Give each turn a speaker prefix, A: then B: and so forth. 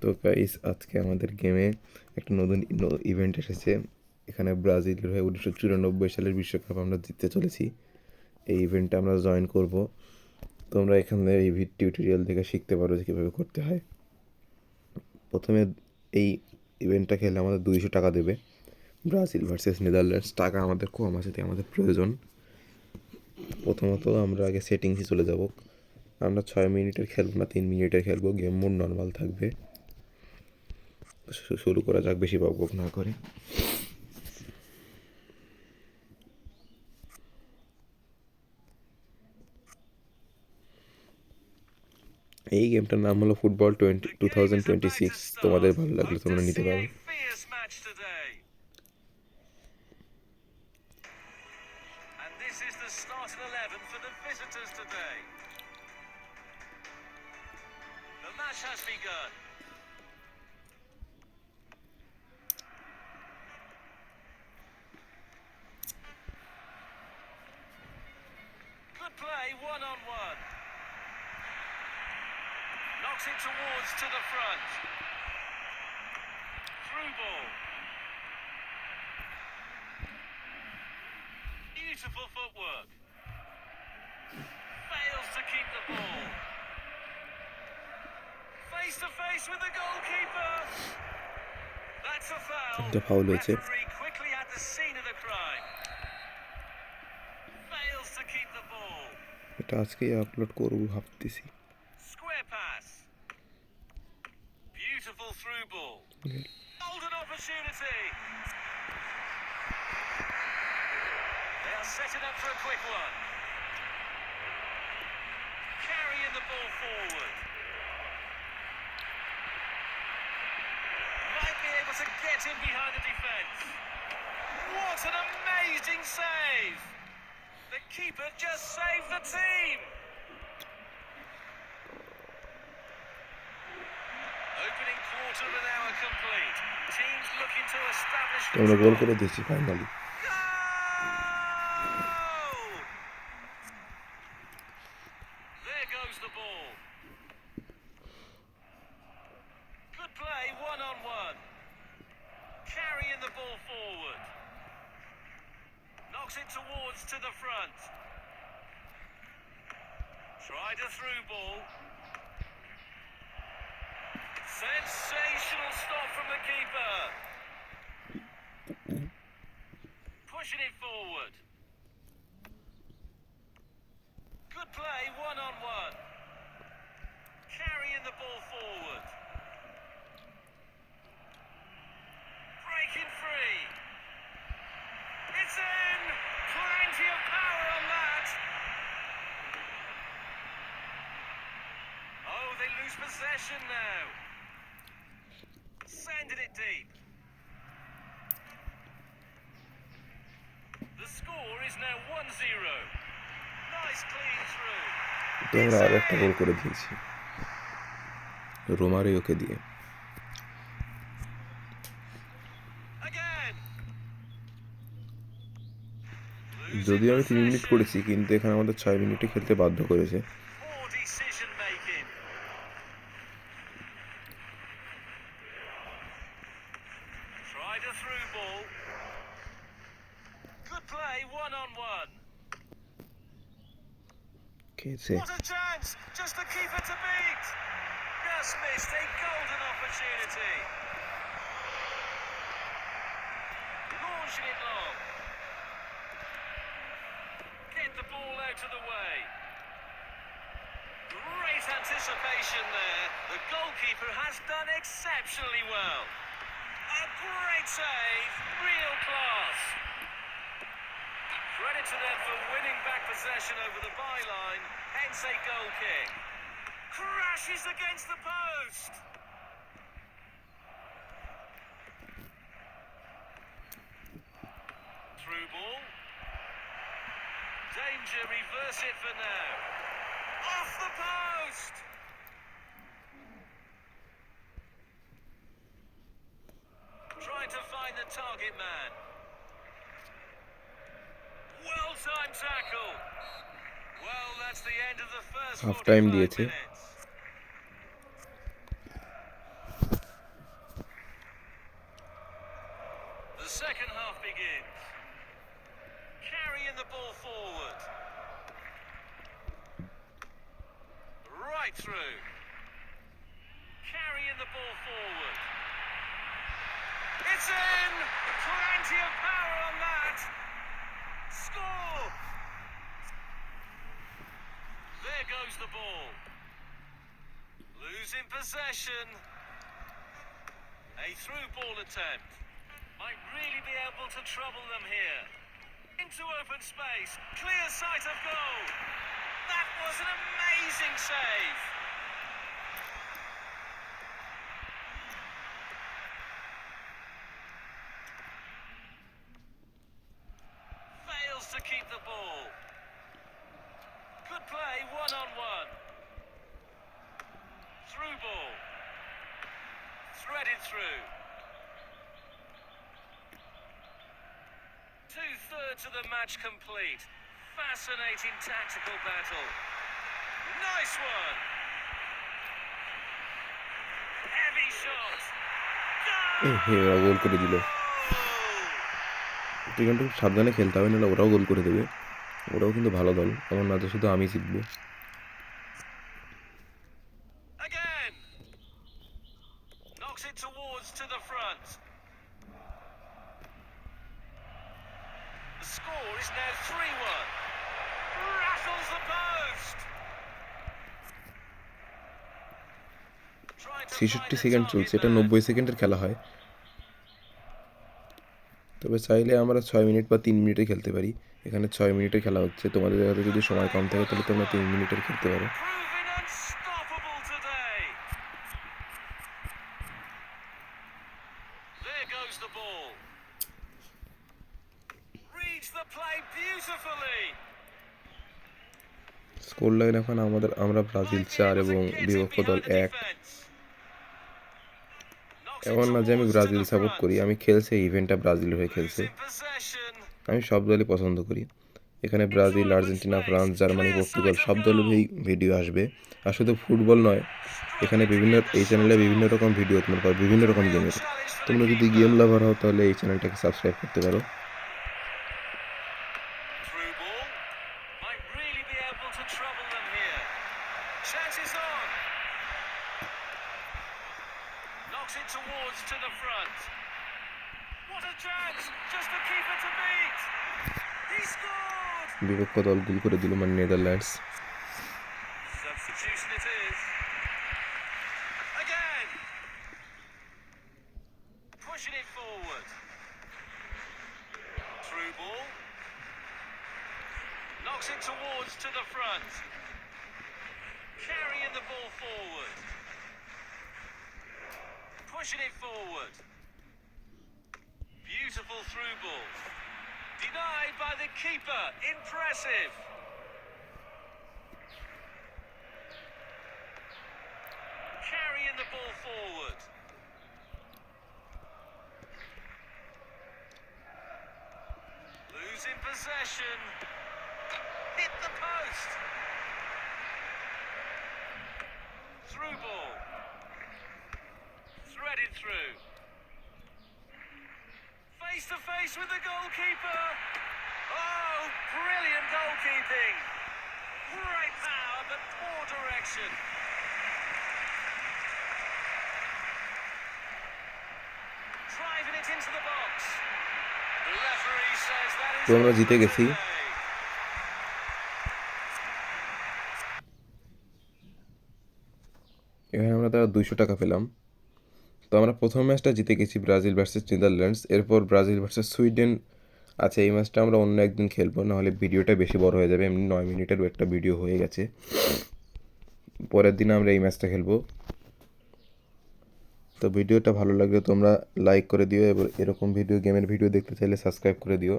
A: তো গাইস, আজকে আমাদের গেমে একটা নতুন ইভেন্ট এসেছে। এখানে ব্রাজিলের হয়ে 1994 সালের বিশ্বকাপ আমরা জিততে চলেছি। এই ইভেন্টে আমরা জয়েন করব। তোমরা এখানে এই টিউটোরিয়াল থেকে শিখতে পারো যে কীভাবে করতে হয়। প্রথমে এই ইভেন্টটা খেলে আমাদের 200 টাকা দেবে। Brazil versus Netherlands. টাকা আমাদের কম আছে, তাই আমাদের প্রয়োজন। প্রথমত আমরা আগে সেটিংসে চলে যাব। আমরা 6 মিনিটের খেলবো না, 3 মিনিটের খেলবো। গেম মোড নর্মাল থাকবে। শুরু করা যাক বেশি বকবক না করে। এই গেমটার নাম হলো ফুটবল 2026। তোমাদের ভালো লাগলে তোমরা নিতে পারো।
B: Good play, one-on-one. Knocks it towards to the front. Through ball. Beautiful footwork. Fails to keep the ball. Face to face with the goalkeeper. That's a foul.
A: The foul হয়েছে।
B: Referee quickly at the scene of the crime. Fails to keep the ball.
A: এটা আজকেই upload করব ভাবতেছি।
B: Square pass. Beautiful through ball. Golden opportunity. They are setting up for a quick one. Carrying the ball forward. Might be able to get in behind the defence. What an amazing save! The keeper just saved the team. Opening quarter of an hour complete. Teams looking to establish
A: তোমরা গোল
B: control.
A: করে দিয়েছি finally.
B: Goal! There goes the ball. Good play, one-on-one. Carrying the ball forward. Knocks it towards to the front. Tried a through ball. Sensational stop from the keeper. Pushing it forward. Good play, one-on-one. Carrying the ball forward. Breaking free. It's in! Plenty of power on that. Oh, they lose possession now. Sending it deep. The score is now 1-0. Nice clean through.
A: তোমরা আরো একটা গোল করে দিয়েছি রোমারিওকে দিয়ে।
B: Again.
A: যদিও আমি
B: Losing
A: 3 minute
B: possession.
A: করেছি, কিন্তু এখানে আমাদের 6 মিনিটে খেলতে বাধ্য করেছে।
B: Poor decision making. Tried a through ball. Good play, one-on-one.
A: খেয়েছে।
B: What a chance! Just the keeper to beat. Just missed a golden opportunity. Launching it long. Get the ball out of the way. Great anticipation there. The goalkeeper has done exceptionally well. A great save. Real class. Credit to them for winning back possession over the byline, hence a goal kick. Crashes against the post. Through ball. Danger, reverse it for now. Off the post. Trying to find the target man. Well-timed tackle. Well, that's the end of the first
A: half time
B: 45
A: দিয়েছে।
B: minutes. second half begins. Carrying the ball forward. Right through. Carrying the ball forward. It's in! Plenty of power on that. Score! There goes the ball. Losing possession. A through ball attempt. Might really be able to trouble them here. Into open space. Clear sight of goal. That was an amazing save. Fails to keep the ball. Good play, one-on-one. Through ball. Threaded through. 2/3 of the match complete. Fascinating tactical battle. Nice one. Heavy shot.
A: ওরা গোল করে দিল। তো এখানটা খুব সাবধানে খেলতে হবে, নাহলে ওরাও গোল করে দেবে। ওরাও কিন্তু ভালো দল, এমন না যে শুধু আমি জিতবো।
B: Again. Knocks it towards to the front. The score is now 3-1. Rattles the post. Trying to
A: 66
B: find a
A: second
B: target
A: চলছে, এটা
B: there.
A: 90 সেকেন্ডের খেলা হয়। তবে চাইলে আমরা 6 মিনিট বা 3 মিনিটে খেলতে পারি। এখানে 6 মিনিটের খেলা হচ্ছে, তোমাদের হাতে যদি সময় কম থাকে তাহলে তোমরা 3 মিনিটের খেলতে পারো।
B: Proving unstoppable today. There goes the ball. Reads the play beautifully.
A: Score line এখন আমরা ব্রাজিল 4 এবং বিপক্ষ দল 1। এমন না যে আমি ব্রাজিল সাপোর্ট করি, আমি খেলছি এই ইভেন্টটা ব্রাজিলের হয়ে খেলছে। আমি সব দলই পছন্দ করি। এখানে Brazil, Argentina, France, Germany, Portugal সব দলেরই ভিডিও আসবে। আর শুধু ফুটবল নয়, এখানে এই চ্যানেলে বিভিন্ন রকম ভিডিও তোমরা পাবে, বিভিন্ন রকম গেমের। তোমরা যদি গেম লাভার হও তাহলে এই চ্যানেলটাকে সাবস্ক্রাইব করতে পারো।
B: Through ball. Might really be able to trouble them here. Chances on. Knocks it towards to the front. What a chance! Just the keeper to beat. He scored!
A: বিপক্ষ দল গোল করে দিল, মানে Netherlands.
B: Substitution it is. Again. Pushing it forward. Through ball. Knocks it towards to the front. Carrying the ball forward. Pushing it forward. Beautiful through ball. Denied by the keeper. Impressive. Carrying the ball forward. Losing possession. Hit the post. Through ball. Threaded through. Face to face with the goalkeeper. Oh, brilliant goalkeeping. Great power, but poor direction. Driving it into the box. The referee says that is
A: তো আমরা জিতে গেছি।
B: today.
A: এখানে আমরা তারা 200 টাকা পেলাম। তো আমরা প্রথম ম্যাচটা জিতে গেছি, ব্রাজিল ভার্সেস নেদারল্যান্ডস। এরপর ব্রাজিল ভার্সেস সুইডেন আছে, এই ম্যাচটা আমরা অন্য একদিন খেলবো, নাহলে ভিডিওটা বেশি বড় হয়ে যাবে। এমনি 9 মিনিটেরও একটা ভিডিও হয়ে গেছে। পরের দিন আমরা এই ম্যাচটা খেলবো। তো ভিডিওটা ভালো লাগলে তোমরা লাইক করে দিও, এবং এরকম গেমের ভিডিও দেখতে চাইলে সাবস্ক্রাইব করে দিও।